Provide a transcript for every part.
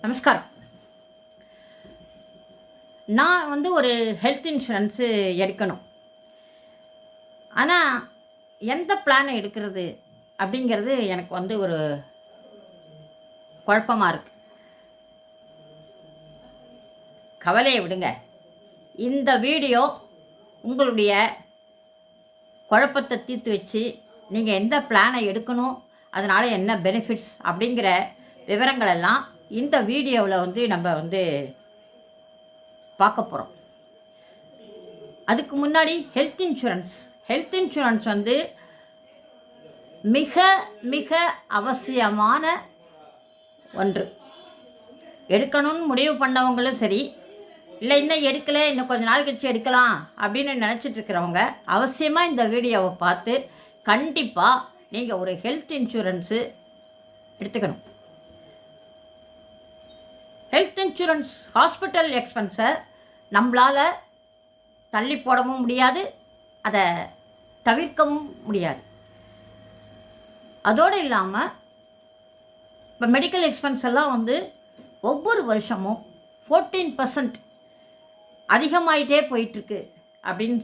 நமஸ்காரம். நான் ஒரு ஹெல்த் இன்சூரன்ஸு எடுக்கணும். ஆனால் எந்த பிளானை எடுக்கிறது அப்படிங்கிறது எனக்கு ஒரு குழப்பமாக இருக்குது. கவலையை விடுங்க. இந்த வீடியோ உங்களுடைய குழப்பத்தை தீர்த்து வச்சு நீங்கள் எந்த பிளானை எடுக்கணும், அதனால் என்ன பெனிஃபிட்ஸ் அப்படிங்கிற விவரங்கள் எல்லாம் இந்த வீடியோவில் நம்ம பார்க்க போகிறோம். அதுக்கு முன்னாடி ஹெல்த் இன்சூரன்ஸ் மிக மிக அவசியமான ஒன்று. எடுக்கணும்னு முடிவு பண்ணவங்களும் சரி, இல்லை இன்னும் எடுக்கலை, இன்னும் கொஞ்ச நாள் கழிச்சு எடுக்கலாம் அப்படின்னு நினச்சிட்டு இருக்கிறவங்க அவசியமாக இந்த வீடியோவை பார்த்து கண்டிப்பாக நீங்கள் ஒரு ஹெல்த் இன்சூரன்ஸு எடுத்துக்கணும். ஹெல்த் இன்சூரன்ஸ் ஹாஸ்பிட்டல் எக்ஸ்பென்ஸை நம்மளால் தள்ளி போடவும் முடியாது, அதை தவிர்க்கவும் முடியாது. அதோடு இல்லாமல் இப்போ மெடிக்கல் எக்ஸ்பென்ஸ் எல்லாம் ஒவ்வொரு வருஷமும் 14% அதிகமாகிட்டே போயிட்டுருக்கு அப்படின்னு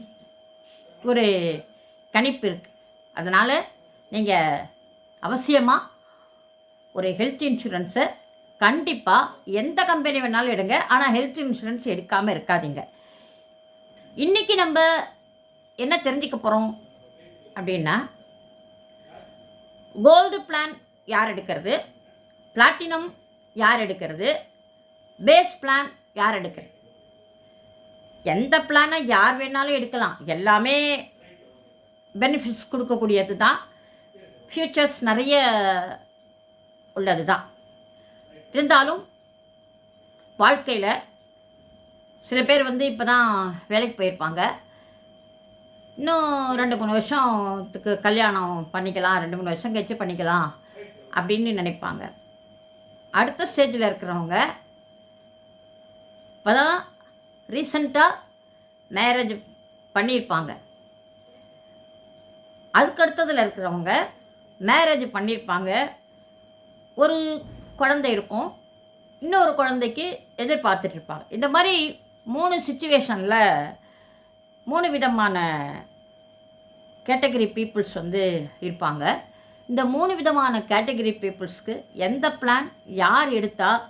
ஒரு கணிப்பு இருக்குது. அதனால் நீங்கள் அவசியமாக ஒரு ஹெல்த் இன்சூரன்ஸை கண்டிப்பாக எந்த கம்பெனி வேணாலும் எடுங்க, ஆனால் ஹெல்த் இன்சூரன்ஸ் எடுக்காமல் இருக்காதீங்க. இன்றைக்கி நம்ம என்ன தெரிஞ்சுக்க போகிறோம் அப்படின்னா, கோல்டு பிளான் யார் எடுக்கிறது, பிளாட்டினம் யார் எடுக்கிறது, பேஸ் பிளான் யார் எடுக்கிறது. எந்த பிளானை யார் வேணாலும் எடுக்கலாம், எல்லாமே பெனிஃபிட்ஸ் கொடுக்கக்கூடியது தான், ஃபியூச்சர்ஸ் நிறைய உள்ளது தான். இருந்தாலும் வாழ்க்கையில் சில பேர் இப்போ தான் வேலைக்கு போயிருப்பாங்க, இன்னும் 2-3 வருஷத்துக்கு கல்யாணம் பண்ணிக்கலாம், 2-3 வருஷம் கழிச்சு பண்ணிக்கலாம் அப்படின்னு நினைப்பாங்க. அடுத்த ஸ்டேஜில் இருக்கிறவங்க இப்போ தான் ரீசண்டாக மேரேஜ் பண்ணியிருப்பாங்க. அதுக்கடுத்ததில் இருக்கிறவங்க மேரேஜ் பண்ணியிருப்பாங்க, ஒரு குழந்தை இருக்கும், இன்னொரு குழந்தைக்கு எதிர்பார்த்துட்ருப்பாங்க. இந்த மாதிரி 3 சிச்சுவேஷனில் 3 விதமான கேட்டகரி பீப்புள்ஸ் இருப்பாங்க. இந்த 3 விதமான கேட்டகரி பீப்புள்ஸ்க்கு எந்த பிளான் யார் எடுத்தால்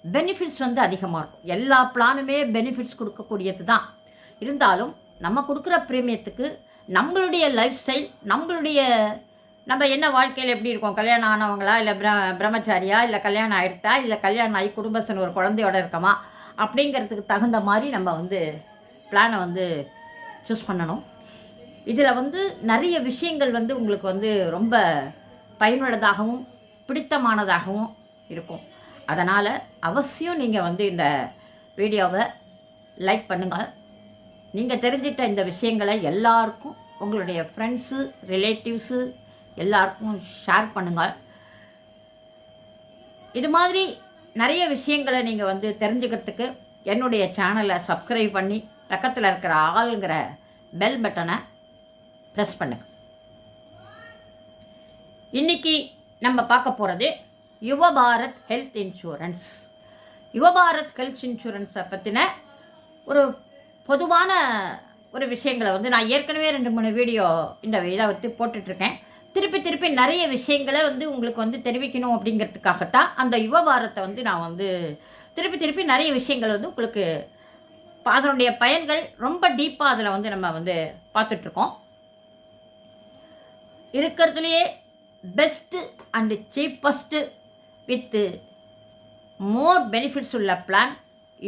பெனிஃபிட்ஸ் அதிகமாக இருக்கும். எல்லா பிளானுமே பெனிஃபிட்ஸ் கொடுக்கக்கூடியது தான். இருந்தாலும் நம்ம கொடுக்குற ப்ரீமியத்துக்கு நம்மளுடைய லைஃப் ஸ்டைல், நம்ம என்ன வாழ்க்கையில் எப்படி இருக்கோம், கல்யாணம் ஆனவங்களா, இல்லை பிரம்மச்சாரியா, இல்லை கல்யாணம் ஆகிடுதா, இல்லை கல்யாணம் ஆகி குடும்பத்தின் ஒரு குழந்தையோட இருக்கமா, அப்படிங்கிறதுக்கு தகுந்த மாதிரி நம்ம பிளானை சூஸ் பண்ணணும். இதில் நிறைய விஷயங்கள் உங்களுக்கு ரொம்ப பயனுள்ளதாகவும் பிடித்தமானதாகவும் இருக்கும். அதனால் அவசியம் நீங்கள் இந்த வீடியோவை லைக் பண்ணுங்கள். நீங்கள் தெரிஞ்சிட்ட இந்த விஷயங்களை எல்லாருக்கும், உங்களுடைய ஃப்ரெண்ட்ஸு, ரிலேட்டிவ்ஸு எல்லாருக்கும் ஷேர் பண்ணுங்கள். இது மாதிரி நிறைய விஷயங்களை நீங்கள் தெரிஞ்சுக்கிறதுக்கு என்னுடைய சேனலை சப்ஸ்கிரைப் பண்ணி பக்கத்தில் இருக்கிற ஆளுங்கிற பெல் பட்டனை ப்ரெஸ் பண்ணுங்கள். இன்றைக்கி நம்ம பார்க்க போகிறது Yuvabharat health insurance. Yuvabharat health இன்சூரன்ஸை பற்றின ஒரு பொதுவான ஒரு விஷயங்களை நான் ஏற்கனவே 2-3 வீடியோ இந்த இதை போட்டுட்ருக்கேன். திருப்பி நிறைய விஷயங்களை உங்களுக்கு தெரிவிக்கணும் அப்படிங்கிறதுக்காகத்தான் அந்த யுவபாரத்தை நான் திருப்பி நிறைய விஷயங்கள் உங்களுக்கு அதனுடைய பயன்கள் ரொம்ப டீப்பாக அதில் நம்ம பார்த்துட்ருக்கோம். இருக்கிறதுலையே best and cheapest with more benefits உள்ள பிளான்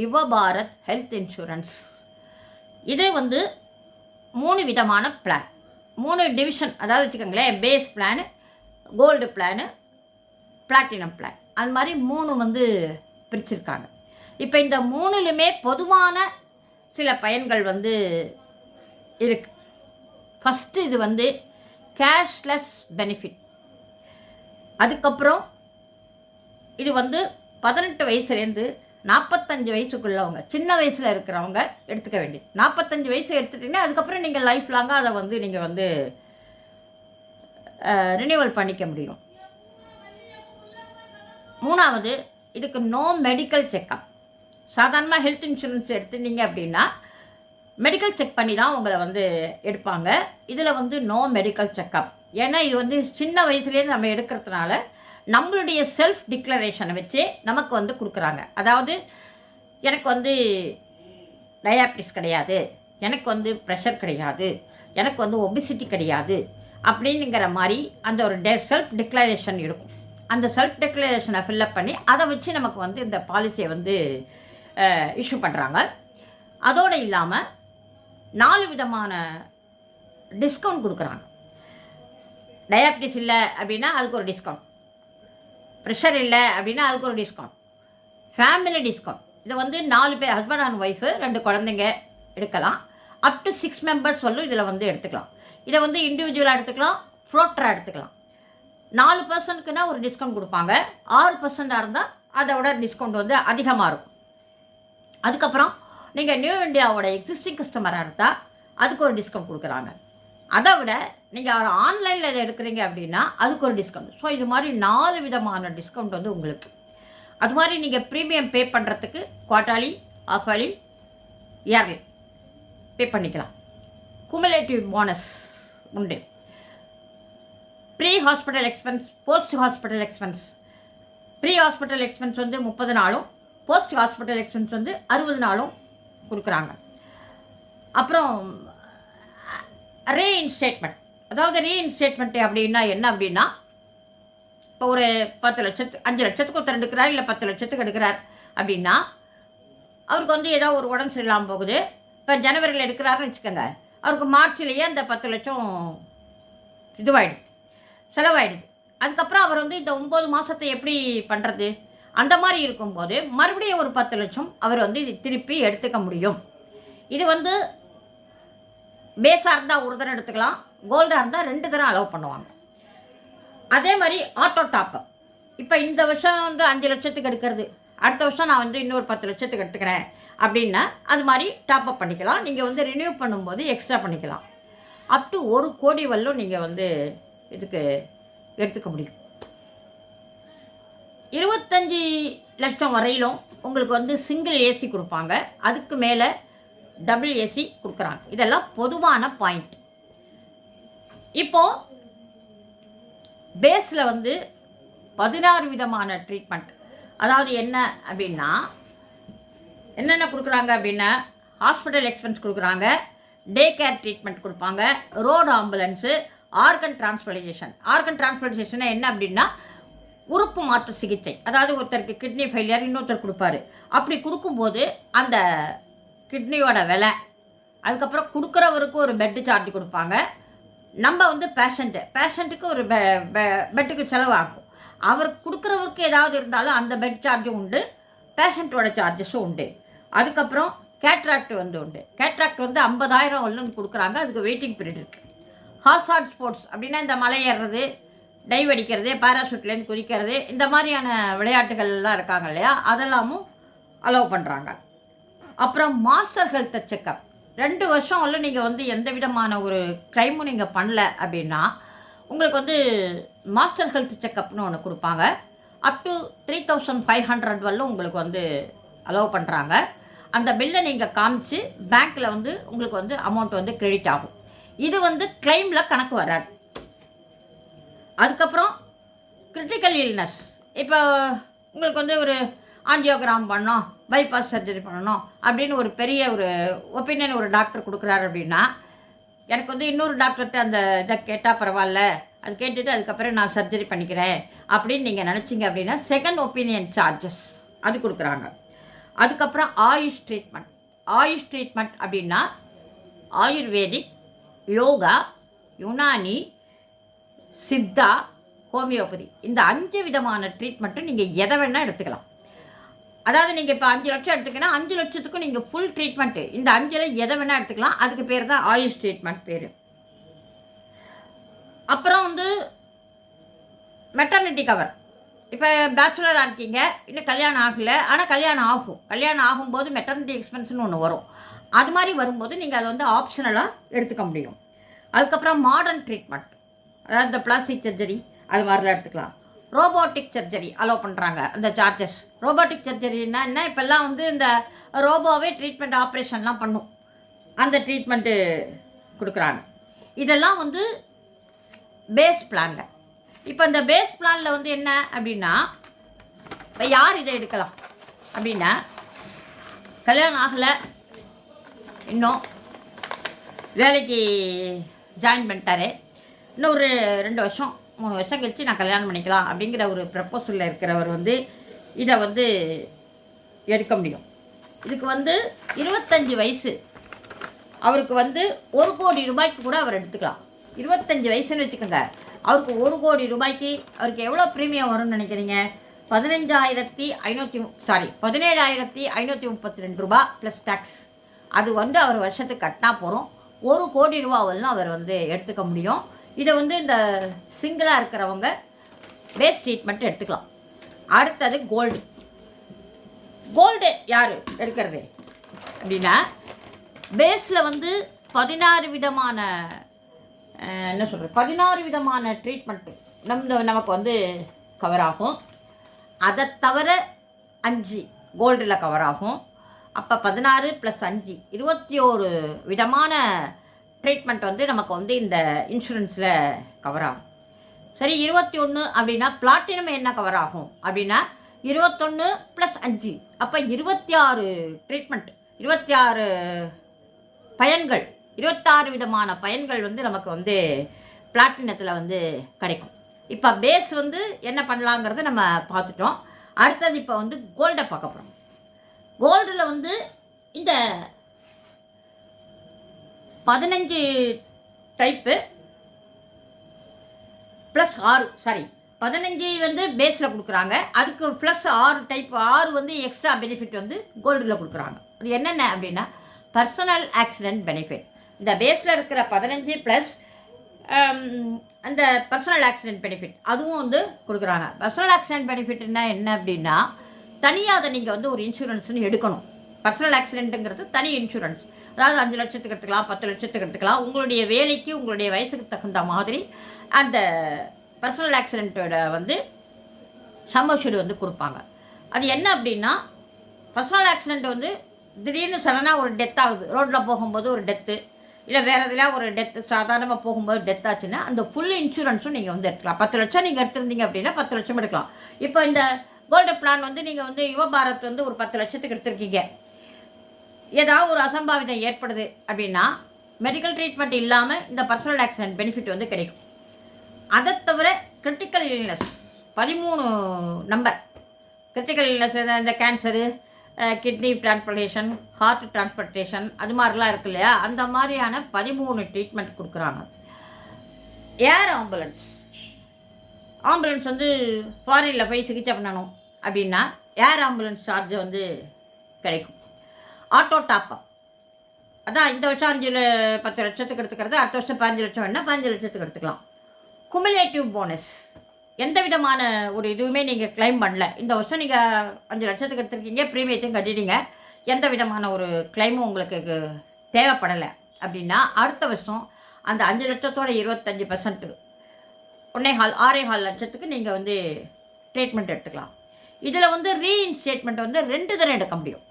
யுவபாரத் ஹெல்த் இன்சூரன்ஸ். இது 3 விதமான பிளான், 3 டிவிஷன், அதாவது வச்சுக்கோங்களேன், base plan, gold plan, platinum plan, அது மாதிரி 3 பிரிச்சிருக்காங்க. இப்போ இந்த 3லுமே பொதுவான சில பயன்கள் இருக்குது. ஃபஸ்ட்டு இது கேஷ்லெஸ் பெனிஃபிட். அதுக்கப்புறம் இது 18 வயசுலேருந்து 45 வயசுக்குள்ளவங்க, சின்ன வயசில் இருக்கிறவங்க எடுத்துக்க வேண்டியது. 45 வயசு எடுத்துட்டிங்கன்னா அதுக்கப்புறம் நீங்கள் லைஃப் லாங்காக அதை நீங்கள் ரினியூவல் பண்ணிக்க முடியும். 3வது இதுக்கு நோ மெடிக்கல் செக்கப். சாதாரணமாக ஹெல்த் இன்சூரன்ஸ் எடுத்துட்டீங்க அப்படின்னா மெடிக்கல் செக் பண்ணி தான் உங்களை வந்து எடுப்பாங்க. இதில் வந்து நோ மெடிக்கல் செக்கப். ஏன்னா இது வந்து சின்ன வயசுலேருந்து நம்ம எடுக்கிறதுனால நம்மளுடைய செல்ஃப் டிக்ளரேஷனை வச்சு நமக்கு வந்து கொடுக்குறாங்க. அதாவது எனக்கு வந்து டயாபிட்டிஸ் கிடையாது, எனக்கு வந்து ப்ரெஷர் கிடையாது, எனக்கு வந்து ஒபிசிட்டி கிடையாது அப்படிங்கிற மாதிரி அந்த ஒரு செல்ஃப் டிக்ளரேஷன் இருக்கும். அந்த செல்ஃப் டிக்ளரேஷனை ஃபில்லப் பண்ணி அதை வச்சு நமக்கு வந்து இந்த பாலிசியை வந்து இஷ்யூ பண்ணுறாங்க. அதோடு இல்லாமல் 4 விதமான டிஸ்கவுண்ட் கொடுக்குறாங்க. டயாபிட்டிஸ் இல்லை அப்படின்னா அதுக்கு ஒரு டிஸ்கவுண்ட், ப்ரெஷர் இல்லை அப்படின்னா அதுக்கு ஒரு டிஸ்கவுண்ட், ஃபேமிலி டிஸ்கவுண்ட். இதை வந்து 4 பேர் ஹஸ்பண்ட் அண்ட் ஒய்ஃபு 2 குழந்தைங்க எடுக்கலாம். அப் டு 6 மெம்பர்ஸ் வரலும் இதில் வந்து எடுத்துக்கலாம். இதை வந்து இண்டிவிஜுவலாக எடுத்துக்கலாம், ஃப்ளோட்டராக எடுத்துக்கலாம். 4 பர்சன்ட்க்குன்னா ஒரு டிஸ்கவுண்ட் கொடுப்பாங்க. 6% இருந்தால் அதோட டிஸ்கவுண்ட் வந்து அதிகமாக இருக்கும். அதுக்கப்புறம் நீங்கள் நியூ இண்டியாவோட எக்ஸிஸ்டிங் கஸ்டமராக இருந்தால் அதுக்கு ஒரு டிஸ்கவுண்ட் கொடுக்குறாங்க. அதை விட நீங்கள் ஆன்லைனில் இதை எடுக்கிறீங்க அப்படின்னா அதுக்கு ஒரு டிஸ்கவுண்ட். ஸோ இது மாதிரி 4 விதமான டிஸ்கவுண்ட் வந்து உங்களுக்கு. அது மாதிரி நீங்கள் ப்ரீமியம் பே பண்ணுறதுக்கு குவார்ட்டர்லி, ஆஃபர்லி, இயர்லி பே பண்ணிக்கலாம். குமுலேட்டிவ் போனஸ் உண்டு. Pre hospital expense, post hospital expense. Pre hospital expense வந்து 30 நாளும், போஸ்ட் ஹாஸ்பிட்டல் எக்ஸ்பென்ஸ் வந்து 60 நாளும் கொடுக்குறாங்க. அப்புறம் ரீஇன்ஸ்டேட்மெண்ட். அதாவது ரீஇன்ஸ்டேட்மெண்ட் அப்படின்னா என்ன அப்படின்னா, இப்போ ஒரு 10 லட்சத்துக்கு 5 லட்சத்துக்கு ஒருத்தர் எடுக்கிறார், இல்லை 10 லட்சத்துக்கு எடுக்கிறார் அப்படின்னா அவருக்கு வந்து ஏதோ ஒரு உடம்பு சரியில்லாமல் போகுது. இப்போ ஜனவரியில் எடுக்கிறாருன்னு வச்சுக்கோங்க, அவருக்கு மார்ச்லேயே அந்த 10 லட்சம் இதுவாகிடுது, செலவாயிடுது. அதுக்கப்புறம் அவர் வந்து இந்த 9 மாதத்தை எப்படி பண்ணுறது? அந்த மாதிரி இருக்கும்போது மறுபடியும் ஒரு 10 லட்சம் அவர் வந்து இது திருப்பி எடுத்துக்க முடியும். இது வந்து பேஸாக இருந்தால் ஒரு தரம் எடுத்துக்கலாம், கோல்டாக இருந்தால் 2 தரம் அலோவ் பண்ணுவாங்க. அதே மாதிரி ஆட்டோ டாப்பப். இப்போ இந்த வருஷம் வந்து 5 லட்சத்துக்கு எடுக்கிறது, அடுத்த வருஷம் நான் வந்து இன்னொரு 10 லட்சத்துக்கு எடுத்துக்கிறேன் அப்படின்னா அது மாதிரி டாப்அப் பண்ணிக்கலாம். நீங்கள் வந்து ரினியூ பண்ணும்போது எக்ஸ்ட்ரா பண்ணிக்கலாம். அப் டு 1 கோடி வரலும் நீங்கள் வந்து இதுக்கு எடுத்துக்க முடியும். 25 லட்சம் வரையிலும் உங்களுக்கு வந்து சிங்கிள் ஏசி கொடுப்பாங்க, அதுக்கு மேலே டபுள் ஏசி கொடுக்குறாங்க. இதெல்லாம் பொதுவான பாயிண்ட். இப்போது பேஸில் வந்து 16 விதமான ட்ரீட்மெண்ட். அதாவது என்ன அப்படின்னா, என்னென்ன கொடுக்குறாங்க அப்படின்னா, ஹாஸ்பிட்டல் எக்ஸ்பென்ஸ் கொடுக்குறாங்க, டே கேர் ட்ரீட்மெண்ட் கொடுப்பாங்க, road ambulance, organ transplantation. Organ transplantation என்ன அப்படின்னா உறுப்பு மாற்று சிகிச்சை. அதாவது ஒருத்தருக்கு கிட்னி ஃபெயிலியர் இன்னொருத்தர் கொடுப்பாரு. அப்படி கொடுக்கும்போது அந்த கிட்னியோட விலை, அதுக்கப்புறம் கொடுக்குறவருக்கு ஒரு பெட்டு சார்ஜ் கொடுப்பாங்க. நம்ம வந்து பேஷண்ட்டுக்கு ஒரு பெட்டுக்கு செலவாகும். அவர் கொடுக்குறவருக்கு ஏதாவது இருந்தாலும் அந்த பெட் சார்ஜும் உண்டு, பேஷண்ட்டோட சார்ஜஸும் உண்டு. அதுக்கப்புறம் கேட்ராக்ட் வந்து உண்டு. கேட்ராக்ட் வந்து 50,000 வரலும் கொடுக்குறாங்க, அதுக்கு வெயிட்டிங் பீரியட் இருக்குது. ஹார்ஸ் ஸ்போர்ட்ஸ் அப்படின்னா இந்த மலை ஏறுறது, டைவ் அடிக்கிறது, பாராசூட்லேருந்து குதிக்கிறது, இந்த மாதிரியான விளையாட்டுகள்லாம் இருக்காங்க இல்லையா, அதெல்லாமும் அலோவ் பண்ணுறாங்க. அப்புறம் மாஸ்டர் ஹெல்த் செக்கப் 2 வருஷம் வரலும் நீங்கள் வந்து எந்த விதமான ஒரு கிளைமும் நீங்கள் பண்ணல அப்படின்னா உங்களுக்கு வந்து மாஸ்டர் ஹெல்த் செக்கப்னு ஒன்று கொடுப்பாங்க. அப் டு 3,500 வரலும் உங்களுக்கு வந்து அலோவ் பண்ணுறாங்க. அந்த பில்லை நீங்கள் காமிச்சு பேங்க்கில் வந்து உங்களுக்கு வந்து அமௌண்ட் வந்து கிரெடிட் ஆகும். இது வந்து கிளைமில் கணக்கு வராது. அதுக்கப்புறம் கிரிட்டிக்கல் இல்னஸ். இப்போ உங்களுக்கு வந்து ஒரு ஆஞ்சியோகிராம் பண்ணோம், பைபாஸ் சர்ஜரி பண்ணணும் அப்படின்னு ஒரு பெரிய ஒரு ஒப்பீனியன் ஒரு டாக்டர் கொடுக்குறாரு அப்படின்னா, எனக்கு வந்து இன்னொரு டாக்டர்கிட்ட அந்த இதை கேட்டால் பரவாயில்ல, அது கேட்டுட்டு அதுக்கப்புறம் நான் சர்ஜரி பண்ணிக்கிறேன் அப்படின்னு நீங்கள் நினச்சிங்க அப்படின்னா செகண்ட் ஒப்பீனியன் சார்ஜஸ் அது கொடுக்குறாங்க. அதுக்கப்புறம் ஆயுஷ் ட்ரீட்மெண்ட் அப்படின்னா ஆயுர்வேதிக், யோகா, யுனானி, சித்தா, ஹோமியோபதி, இந்த 5 விதமான ட்ரீட்மெண்ட்டும் நீங்கள் எதை வேணால் எடுத்துக்கலாம். அதாவது நீங்கள் இப்போ 5 லட்சம் எடுத்துக்கினா 5 லட்சத்துக்கும் நீங்கள் ஃபுல் ட்ரீட்மெண்ட்டு இந்த 5ல் எதை வேணால் எடுத்துக்கலாம். அதுக்கு பேர் தான் ஆயுஷ் ட்ரீட்மெண்ட் பேர். அப்புறம் வந்து மெட்டர்னிட்டி கவர். இப்போ பேச்சுலராக இருக்கீங்க, இன்னும் கல்யாணம் ஆகலை, ஆனால் கல்யாணம் ஆகும்போது மெட்டர்னிட்டி எக்ஸ்பென்ஸ்னு ஒன்று வரும். அது மாதிரி வரும்போது நீங்கள் அதை வந்து ஆப்ஷனலாக எடுத்துக்க முடியும். அதுக்கப்புறம் மாடர்ன் ட்ரீட்மெண்ட், அதாவது இந்த பிளாஸ்டிக் சர்ஜரி அது மாதிரிலாம் எடுத்துக்கலாம். ரோபோட்டிக் சர்ஜரி அலோவ் பண்ணுறாங்க அந்த சார்ஜஸ். ரோபோட்டிக் சர்ஜரின்னா என்ன, இப்போல்லாம் வந்து இந்த ரோபோவே ட்ரீட்மெண்ட் ஆப்ரேஷன்லாம் பண்ணும், அந்த ட்ரீட்மெண்ட்டு கொடுக்குறாங்க. இதெல்லாம் வந்து பேஸ் பிளானில். இப்போ இந்த பேஸ் பிளானில் வந்து என்ன அப்படின்னா, இப்போ யார் இதை எடுக்கலாம் அப்படின்னா, கல்யாணம் ஆகலை, இன்னும் வேலைக்கு ஜாயின் பண்ணிட்டாரு, இன்னும் ஒரு 2 வருஷம் 3 வருஷம் கழித்து நான் கல்யாணம் பண்ணிக்கலாம் அப்படிங்கிற ஒரு ப்ரப்போசலில் இருக்கிறவர் வந்து இதை வந்து எடுக்க முடியும். இதுக்கு வந்து 25 வயசு, அவருக்கு வந்து 1 கோடி ரூபாய்க்கு கூட அவர் எடுத்துக்கலாம். 25 வயசுன்னு வச்சுக்கோங்க, அவருக்கு 1 கோடி ரூபாய்க்கு அவருக்கு எவ்வளோ ப்ரீமியம் வரும்னு நினைக்கிறீங்க? 17,532 ரூபா ப்ளஸ் டேக்ஸ். அது வந்து அவர் வருஷத்துக்கு கட்டினா போகிறோம். 1 கோடி ரூபாவெல்லாம் அவர் வந்து எடுத்துக்க முடியும். இதை வந்து இந்த சிங்கிளாக இருக்கிறவங்க பேஸ் ட்ரீட்மெண்ட் எடுத்துக்கலாம். அடுத்தது கோல்டு. கோல்டு யார் எடுக்கிறது அப்படின்னா, பேஸில் வந்து 16 விதமான என்ன சொல்கிறது 16 விதமான ட்ரீட்மெண்ட்டு நமக்கு வந்து கவர் ஆகும். அதை தவிர 5 கோல்டில் கவர் ஆகும். அப்போ 16 + 5 21 விதமான ட்ரீட்மெண்ட் வந்து நமக்கு வந்து இந்த இன்சூரன்ஸில் கவர் ஆகும். சரி, 21 அப்படின்னா பிளாட்டினம் என்ன கவர் ஆகும் அப்படின்னா 21 + 5, அப்போ 26 ட்ரீட்மெண்ட், 26 பயன்கள், 26 விதமான பயன்கள் வந்து நமக்கு வந்து பிளாட்டினத்தில் வந்து கிடைக்கும். இப்போ பேஸ் வந்து என்ன பண்ணலாங்கிறத நம்ம பார்த்துட்டோம். அடுத்தது இப்போ வந்து கோல்டை பார்க்க போகிறோம். கோல்டில் வந்து இந்த 15 டைப்பு ப்ளஸ் 15 வந்து பேஸில் கொடுக்குறாங்க. அதுக்கு ப்ளஸ் 6 டைப், 6 வந்து எக்ஸ்ட்ரா பெனிஃபிட் வந்து கோல்டில் கொடுக்குறாங்க. அது என்னென்ன அப்படின்னா, பர்சனல் ஆக்சிடெண்ட் பெனிஃபிட். இந்த பேஸில் இருக்கிற 15 ப்ளஸ் அந்த பர்சனல் ஆக்சிடெண்ட் பெனிஃபிட் அதுவும் வந்து கொடுக்குறாங்க. பர்சனல் ஆக்சிடெண்ட் பெனிஃபிட்னா என்ன அப்படின்னா, தனியாக அதை நீங்கள் வந்து ஒரு இன்சூரன்ஸ்னு எடுக்கணும். பர்சனல் ஆக்சிடெண்ட்டுங்கிறது தனி இன்சூரன்ஸ். அதாவது 5 லட்சத்துக்கு எடுத்துக்கலாம், 10 லட்சத்துக்கு எடுத்துக்கலாம். உங்களுடைய வேலைக்கு உங்களுடைய வயசுக்கு தகுந்த மாதிரி அந்த பர்சனல் ஆக்சிடெண்ட்டோட வந்து சம்மர்ஷூடு வந்து கொடுப்பாங்க. அது என்ன அப்படின்னா, பர்சனல் ஆக்சிடெண்ட் வந்து திடீர்னு சடனாக ஒரு டெத் ஆகுது, ரோட்டில் போகும்போது ஒரு டெத்து, இல்லை வேறு எதுலையா ஒரு டெத்து, சாதாரணமாக போகும்போது டெத் ஆச்சுன்னா அந்த ஃபுல் இன்சூரன்ஸும் நீங்கள் வந்து எடுத்துக்கலாம். 10 லட்சம் நீங்கள் எடுத்திருந்தீங்க அப்படின்னா 10 லட்சம் எடுக்கலாம். இப்போ இந்த கோல்டு பிளான் வந்து நீங்கள் வந்து யுவபாரத் வந்து ஒரு 10 லட்சத்துக்கு எடுத்திருக்கீங்க, ஏதாவது ஒரு அசம்பாவிதம் ஏற்படுது அப்படின்னா மெடிக்கல் ட்ரீட்மெண்ட் இல்லாமல் இந்த பர்சனல் ஆக்சிடென்ட் பெனிஃபிட் வந்து கிடைக்கும். அதை தவிர critical illness 13 number critical illness, இந்த cancer, kidney transplantation, heart transplantation, அது மாதிரிலாம் இருக்கு இல்லையா, அந்த மாதிரியான 13 ட்ரீட்மெண்ட் கொடுக்குறாங்க. ஏர் ஆம்புலன்ஸ் வந்து ஃபாரினில் போய் சிகிச்சை பண்ணணும் அப்படின்னா ஏர் ஆம்புலன்ஸ் சார்ஜ் வந்து கிடைக்கும். ஆட்டோ டாப்பப், அதான் இந்த வருஷம் 10 லட்சத்துக்கு எடுத்துக்கிறது, அடுத்த வருஷம் 15 லட்சம் வேணால் 15 லட்சத்துக்கு எடுத்துக்கலாம். குமுலேட்டிவ் போனஸ், எந்த விதமான ஒரு இதுவுமே நீங்கள் கிளைம் பண்ணல, இந்த வருஷம் நீங்கள் 5 லட்சத்துக்கு எடுத்துருக்கீங்க, ப்ரீமியத்தையும் கட்டிட்டீங்க, எந்த விதமான ஒரு கிளைமும் உங்களுக்கு தேவைப்படலை அப்படின்னா அடுத்த வருஷம் அந்த 5 லட்சத்தோட 25% 6.25 லட்சத்துக்கு நீங்கள் வந்து ட்ரீட்மெண்ட் எடுத்துக்கலாம். இதில் வந்து ரீஇன்ஸ்டேட்மெண்ட் வந்து 2 தடவை எடுக்க முடியும்.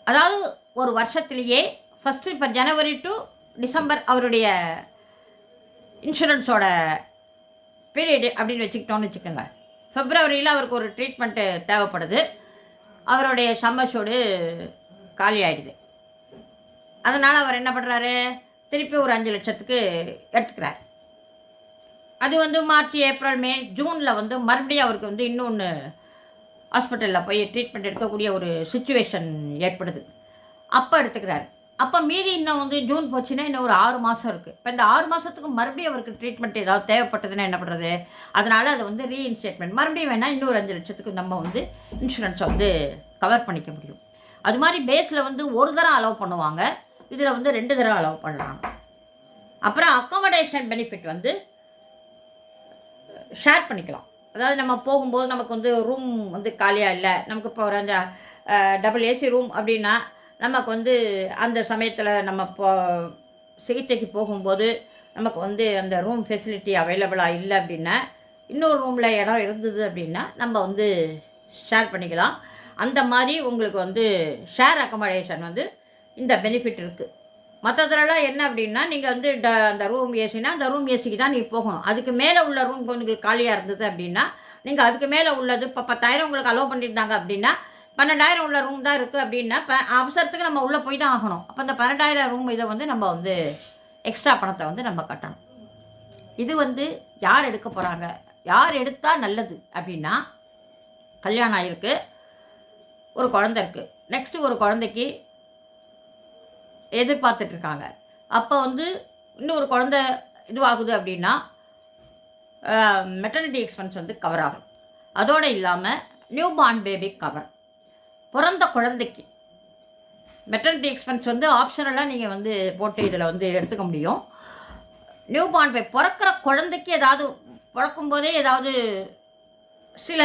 அதாவது ஒரு வருஷத்துலேயே ஃபஸ்ட்டு இப்போ ஜனவரி டு டிசம்பர் அவருடைய இன்சூரன்ஸோட பீரியடு அப்படின்னு வச்சுக்கிட்டோன்னு வச்சுக்கோங்க. பிப்ரவரியில் அவருக்கு ஒரு ட்ரீட்மெண்ட்டு தேவைப்படுது, அவருடைய சம்மர்ஷூடு காலி ஆகிடுது. அதனால் அவர் என்ன பண்ணுறாரு, திருப்பி ஒரு 5 லட்சத்துக்கு எடுத்துக்கிறார். அது வந்து மார்ச், ஏப்ரல், மே, ஜூனில் வந்து மறுபடியும் அவருக்கு வந்து இன்னொன்று ஹாஸ்பிட்டலில் போய் ட்ரீட்மெண்ட் எடுக்கக்கூடிய ஒரு சுச்சுவேஷன் ஏற்படுது, அப்போ எடுத்துக்கிறாரு. அப்போ மீதி இன்னும் வந்து ஜூன் போச்சுன்னா இன்னும் ஒரு 6 மாதம் இருக்குது. இப்போ இந்த 6 மாதத்துக்கு மறுபடியும் அவருக்கு ட்ரீட்மெண்ட் ஏதாவது தேவைப்பட்டதுன்னா என்ன பண்ணுறது, அதனால் அது வந்து ரீஇன்ஸ்டேட்மெண்ட் மறுபடியும் வேணால் இன்னொரு 5 லட்சத்துக்கு நம்ம வந்து இன்சூரன்ஸை வந்து கவர் பண்ணிக்க முடியும். அது மாதிரி பேஸில் வந்து ஒரு தரம் அலோவ் பண்ணுவாங்க, இதில் வந்து 2 தரம் அலோவ் பண்ணுறாங்க. அப்புறம் அக்காமடேஷன் பெனிஃபிட் வந்து ஷேர் பண்ணிக்கலாம். அதாவது நம்ம போகும்போது நமக்கு வந்து ரூம் வந்து காலியாக இல்லை, நமக்கு இப்போ ஒரு அந்த டபுள் ஏசி ரூம் அப்படின்னா நமக்கு வந்து அந்த சமயத்தில் நம்ம சிகிச்சைக்கு போகும்போது நமக்கு வந்து அந்த ரூம் ஃபெசிலிட்டி அவைலபிளாக இல்லை அப்படின்னா இன்னொரு ரூமில் இடம் இருந்தது அப்படின்னா நம்ம வந்து ஷேர் பண்ணிக்கலாம். அந்த மாதிரி உங்களுக்கு வந்து ஷேர் அக்கமடேஷன் வந்து இந்த பெனிஃபிட் இருக்குது. மற்றதுலலாம் என்ன அப்படின்னா நீங்கள் வந்து அந்த ரூம் ஏசினா அந்த ரூம் ஏசிக்கு தான் நீங்கள் போகணும். அதுக்கு மேலே உள்ள ரூம் உங்களுக்கு காலியாக இருந்தது அப்படின்னா நீங்கள் அதுக்கு மேலே உள்ளது இப்போ 10,000 உங்களுக்கு அலோவ் பண்ணியிருந்தாங்க அப்படின்னா 12,000 உள்ள ரூம் தான் இருக்குது அப்படின்னா அவசரத்துக்கு நம்ம உள்ளே போய் தான் ஆகணும். அப்போ அந்த 12,000 ரூம் இதை வந்து நம்ம வந்து எக்ஸ்ட்ரா பணத்தை வந்து நம்ம கட்டணும். இது வந்து யார் எடுக்க போகிறாங்க, யார் எடுத்தால் நல்லது அப்படின்னா, கல்யாணம் ஆகிருக்கு, ஒரு குழந்தை இருக்குது, நெக்ஸ்ட்டு ஒரு குழந்தைக்கு எதிர்பார்த்துட்ருக்காங்க, அப்போ வந்து இன்னும் ஒரு குழந்தை இதுவாகுது அப்படின்னா மெட்டர்னிட்டி எக்ஸ்பென்ஸ் வந்து கவர் ஆகும். அதோடு இல்லாமல் நியூ பார்ன் பேபி கவர், பிறந்த குழந்தைக்கு மெட்டர்னிட்டி எக்ஸ்பென்ஸ் வந்து ஆப்ஷனலாக நீங்கள் வந்து போட்டு இதில் வந்து எடுத்துக்க முடியும். நியூ பார்ன் பேபி பிறக்கிற குழந்தைக்கு ஏதாவது பிறக்கும்போதே ஏதாவது சில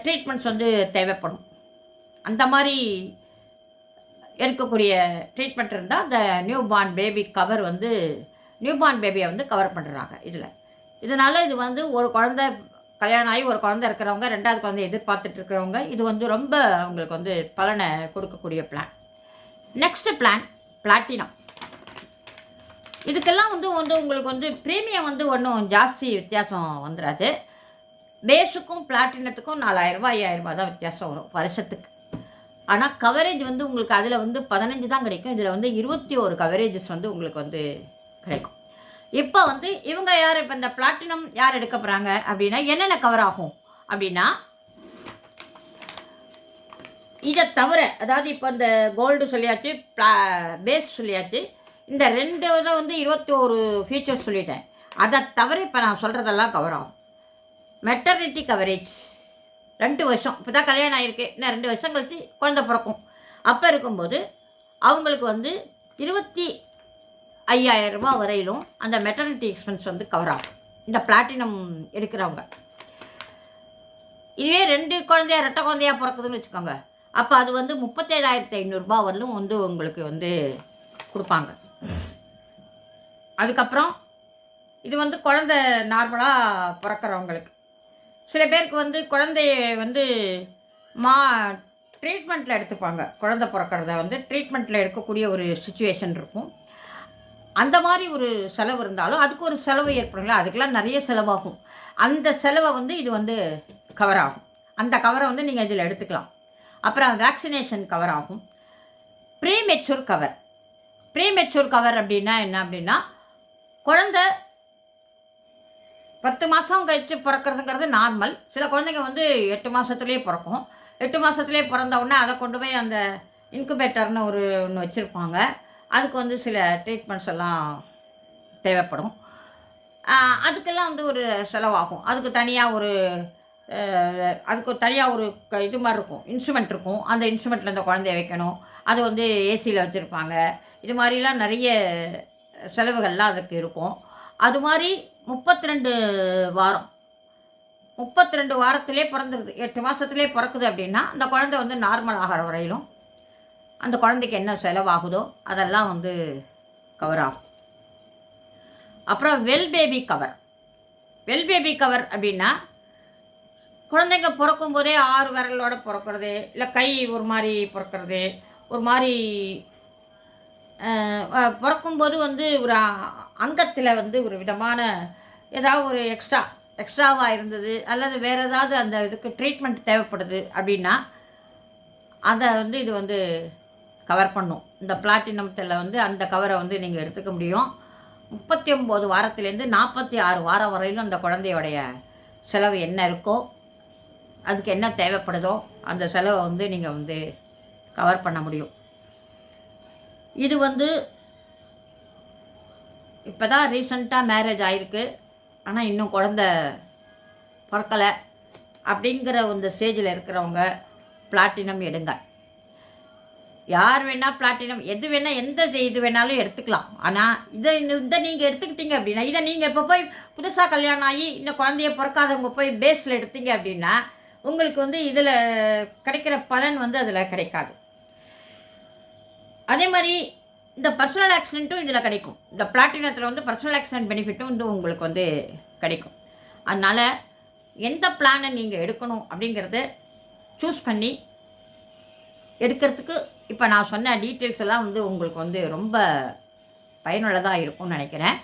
ட்ரீட்மெண்ட்ஸ் வந்து தேவைப்படும். அந்த மாதிரி எடுக்கக்கூடிய ட்ரீட்மெண்ட் இருந்தால் அந்த நியூ பார்ன் பேபி கவர் வந்து நியூ பார்ன் பேபியை வந்து கவர் பண்ணுறாங்க இதில். இதனால் இது வந்து ஒரு குழந்தை கல்யாணம் ஆகி ஒரு குழந்தை இருக்கிறவங்க, ரெண்டாவது குழந்தை எதிர்பார்த்துட்டு இருக்கிறவங்க, இது வந்து ரொம்ப அவங்களுக்கு வந்து பலனை கொடுக்கக்கூடிய பிளான். Next plan platinum. இதுக்கெல்லாம் வந்து உங்களுக்கு வந்து ப்ரீமியம் வந்து ஒன்றும் ஜாஸ்தி வித்தியாசம் வந்துடாது. பேஸுக்கும் பிளாட்டினத்துக்கும் 4,000 ரூபா 5,000 ரூபா தான் வித்தியாசம் வரும் வருஷத்துக்கு. ஆனால் கவரேஜ் வந்து உங்களுக்கு அதில் வந்து 15 தான் கிடைக்கும். இதில் வந்து 21 கவரேஜஸ் வந்து உங்களுக்கு வந்து கிடைக்கும். இப்போ வந்து இவங்க யார், இப்போ இந்த பிளாட்டினம் யார் எடுக்க போகிறாங்க அப்படின்னா என்னென்ன கவர் ஆகும் அப்படின்னா, இதை தவிர, அதாவது இப்போ இந்த கோல்டு சொல்லியாச்சு, பேஸ் சொல்லியாச்சு, இந்த 2 இதை வந்து 21 ஃபீச்சர்ஸ் சொல்லிட்டேன். அதை தவிர இப்போ நான் சொல்கிறதெல்லாம் கவர் ஆகும். மெட்டர்னிட்டி கவரேஜ் 2 வருஷம், இப்போ தான் கல்யாணம் ஆகிருக்கு, இன்னும் 2 வருஷம் கழிச்சு குழந்தை பிறக்கும். அப்போ இருக்கும்போது அவங்களுக்கு வந்து 25,000 ரூபா வரையிலும் அந்த மெட்டர்னிட்டி எக்ஸ்பென்ஸ் வந்து கவர் ஆகும் இந்த பிளாட்டினம் எடுக்கிறவங்க. இதுவே 2 குழந்தையா 2 குழந்தையாக பிறக்குதுன்னு வச்சுக்கோங்க, அப்போ அது வந்து 37,500 ரூபா வரலும் வந்து உங்களுக்கு வந்து கொடுப்பாங்க. அதுக்கப்புறம் இது வந்து குழந்தை நார்மலாக பிறக்கிறவங்களுக்கு. சில பேருக்கு வந்து குழந்தைய வந்து ட்ரீட்மெண்ட்டில் எடுத்துப்பாங்க. குழந்தை பிறக்கிறத வந்து ட்ரீட்மெண்ட்டில் எடுக்கக்கூடிய ஒரு சுச்சுவேஷன் இருக்கும். அந்த மாதிரி ஒரு செலவு இருந்தாலும் அதுக்கு ஒரு செலவு ஏற்படுங்களா, அதுக்கெல்லாம் நிறைய செலவாகும். அந்த செலவை வந்து இது வந்து கவர் ஆகும். அந்த கவரை வந்து நீங்கள் இதில் எடுத்துக்கலாம். அப்புறம் வேக்சினேஷன் கவர் ஆகும். Premature cover. ப்ரீமெச்சூர் கவர் அப்படின்னா என்ன அப்படின்னா, குழந்தை 10 மாதம் கழித்து பிறக்கிறதுங்கிறது நார்மல். சில குழந்தைங்க வந்து 8 மாதத்துலேயே பிறக்கும். 8 மாதத்துலேயே பிறந்த உடனே அதை கொண்டு போய் அந்த இன்குபேட்டர்னு ஒன்று வச்சுருப்பாங்க. அதுக்கு வந்து சில ட்ரீட்மெண்ட்ஸ் எல்லாம் தேவைப்படும். அதுக்கெல்லாம் வந்து ஒரு செலவாகும். அதுக்கு தனியாக ஒரு இது மாதிரி இருக்கும், இன்ஸ்ட்ருமெண்ட் இருக்கும். அந்த இன்ஸ்ட்ருமெண்ட்டில் அந்த குழந்தைய வைக்கணும். அது வந்து ஏசியில் வச்சுருப்பாங்க. இது மாதிரிலாம் நிறைய செலவுகள்லாம் அதுக்கு இருக்கும். அது மாதிரி 32 வாரம், 32 வாரத்திலே பிறந்துருது, 8 மாதத்துலேயே பிறக்குது அப்படின்னா அந்த குழந்தை வந்து நார்மல் ஆகிற வரையிலும் அந்த குழந்தைக்கு என்ன செலவாகுதோ அதெல்லாம் வந்து கவர் ஆகும். அப்புறம் well baby cover. Well baby cover அப்படின்னா, குழந்தைங்க பிறக்கும் போதே 6 விரலோடு பிறக்கிறது, இல்லை கை ஒரு மாதிரி பிறக்கிறது, ஒரு மாதிரி பிறக்கும்போது வந்து ஒரு அங்கத்தில் வந்து ஒரு விதமான ஏதாவது ஒரு எக்ஸ்ட்ராவாக இருந்தது, அல்லது வேறு ஏதாவது அந்த இதுக்கு ட்ரீட்மெண்ட் தேவைப்படுது அப்படின்னா அதை வந்து இது வந்து கவர் பண்ணும். இந்த பிளாட்டினத்தில் வந்து அந்த கவரை வந்து நீங்கள் எடுத்துக்க முடியும். 39 வாரத்துலேருந்து 46 வாரம் வரையிலும் அந்த குழந்தையோடைய செலவு என்ன இருக்கோ, அதுக்கு என்ன தேவைப்படுதோ அந்த செலவை வந்து நீங்கள் வந்து கவர் பண்ண முடியும். இது வந்து இப்போ தான் ரீசண்டாக மேரேஜ் ஆகிருக்கு, ஆனால் இன்னும் குழந்தை பிறக்கலை அப்படிங்கிற இந்த ஸ்டேஜில் இருக்கிறவங்க பிளாட்டினம் எடுங்க. யார் வேணால் பிளாட்டினம் எது வேணால் எந்த இது வேணாலும் எடுத்துக்கலாம். ஆனால் இதை நீங்கள் எடுத்துக்கிட்டீங்க அப்படின்னா, இதை நீங்கள் இப்போ போய் புதுசாக கல்யாணம் ஆகி இன்னும் குழந்தைய பிறக்காதவங்க போய் பேஸில் எடுத்தீங்க அப்படின்னா உங்களுக்கு வந்து இதில் கிடைக்கிற பலன் வந்து அதில் கிடைக்காது. அதே மாதிரி இந்த பர்சனல் ஆக்சிடெண்ட்டும் இதில் கிடைக்கும். இந்த பிளாட்டினத்தில் வந்து பர்சனல் ஆக்சிடெண்ட் பெனிஃபிட்டும் வந்து உங்களுக்கு வந்து கிடைக்கும். அதனால் எந்த பிளானை நீங்கள் எடுக்கணும் அப்படிங்கிறத சூஸ் பண்ணி எடுக்கிறதுக்கு இப்போ நான் சொன்ன டீட்டெயில்ஸ் எல்லாம் வந்து உங்களுக்கு வந்து ரொம்ப பயனுள்ளதாக இருக்கும்னு நினைக்கிறேன்.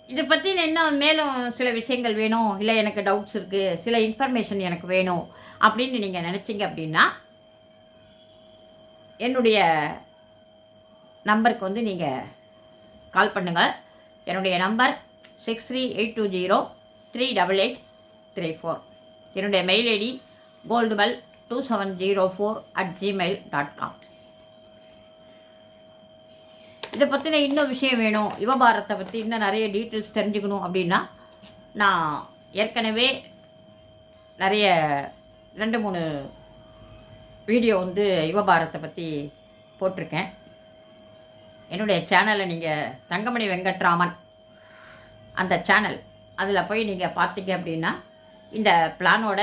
இதை பற்றி இன்னும் மேலும் சில விஷயங்கள் வேணும், இல்லை எனக்கு டவுட்ஸ் இருக்குது, சில இன்ஃபர்மேஷன் எனக்கு வேணும் அப்படின்னு நீங்கள் நினச்சிங்க அப்படின்னா என்னுடைய நம்பருக்கு வந்து நீங்கள் கால் பண்ணுங்கள். என்னுடைய நம்பர் 6382038834. என்னுடைய மெயில் ஐடி goldbell2704@gmail.com. இதை பற்றின இன்னும் விஷயம் வேணும், யுவபாரத்தை பற்றி இன்னும் நிறைய டீட்டெயில்ஸ் தெரிஞ்சுக்கணும் அப்படின்னா நான் ஏற்கனவே நிறைய 2-3 வீடியோ வந்து யுவபாரத்தை பற்றி போட்டிருக்கேன். என்னுடைய சேனலை நீங்கள் தங்கமணி வெங்கட்ராமன் அந்த சேனல் அதில் போய் நீங்கள் பார்த்தீங்க அப்படின்னா இந்த பிளானோட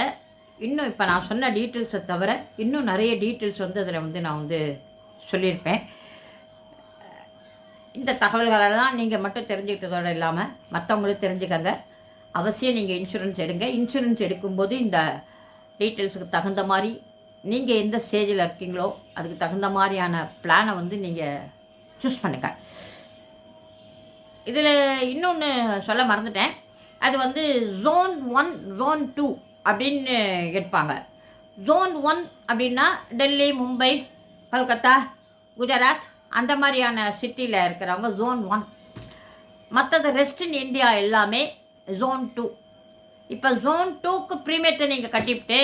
இன்னும் இப்போ நான் சொன்ன டீட்டெயில்ஸை தவிர இன்னும் நிறைய டீட்டெயில்ஸ் வந்து அதில் வந்து நான் வந்து சொல்லியிருப்பேன். இந்த தகவல்களெல்லாம் நீங்கள் மட்டும் தெரிஞ்சுக்கிட்டதோடு இல்லாமல் மற்றவங்களும் தெரிஞ்சுக்கங்க. அவசியம் நீங்கள் இன்சூரன்ஸ் எடுங்க. இன்சூரன்ஸ் எடுக்கும்போது இந்த டீட்டெயில்ஸுக்கு தகுந்த மாதிரி நீங்கள் எந்த ஸ்டேஜில் இருக்கீங்களோ அதுக்கு தகுந்த மாதிரியான பிளானை வந்து நீங்கள் சூஸ் பண்ணுங்கள். இதில் இன்னொன்று சொல்ல மறந்துட்டேன். அது வந்து Zone 1, Zone 2 அப்படின்னு எடுப்பாங்க. Zone 1 அப்படின்னா டெல்லி, மும்பை, கல்கத்தா, குஜராத் அந்த மாதிரியான சிட்டியில் இருக்கிறவங்க Zone 1. மற்றது ரெஸ்ட் இன் இந்தியா எல்லாமே Zone 2. இப்போ Zone 2க்கு ப்ரீமியத்தை நீங்கள் கட்டிவிட்டு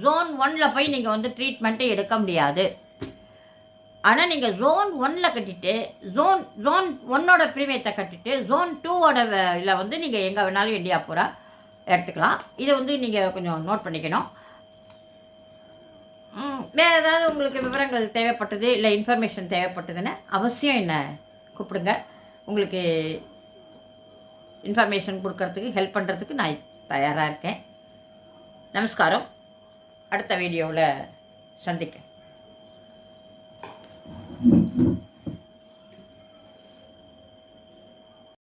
Zone 1ல் போய் நீங்கள் வந்து ட்ரீட்மெண்ட்டை எடுக்க முடியாது. ஆனால் நீங்கள் Zone 1ல் கட்டிட்டு Zone 1ஓட ப்ரீமியத்தை கட்டிட்டு Zone 2ஓட இதில் வந்து நீங்கள் எங்கே வேணாலும் இந்தியா பூரா எடுத்துக்கலாம். இதை வந்து நீங்கள் கொஞ்சம் நோட் பண்ணிக்கணும். வேறு ஏதாவது உங்களுக்கு விவரங்கள் தேவைப்பட்டது இல்லை இன்ஃபர்மேஷன் தேவைப்பட்டதுன்னு அவசியம் என்ன கூப்பிடுங்க. உங்களுக்கு இன்ஃபர்மேஷன் கொடுக்கறதுக்கு ஹெல்ப் பண்ணுறதுக்கு நான் தயாராக இருக்கேன். நமஸ்காரம். அடுத்த வீடியோவில் சந்திக்கிறேன்.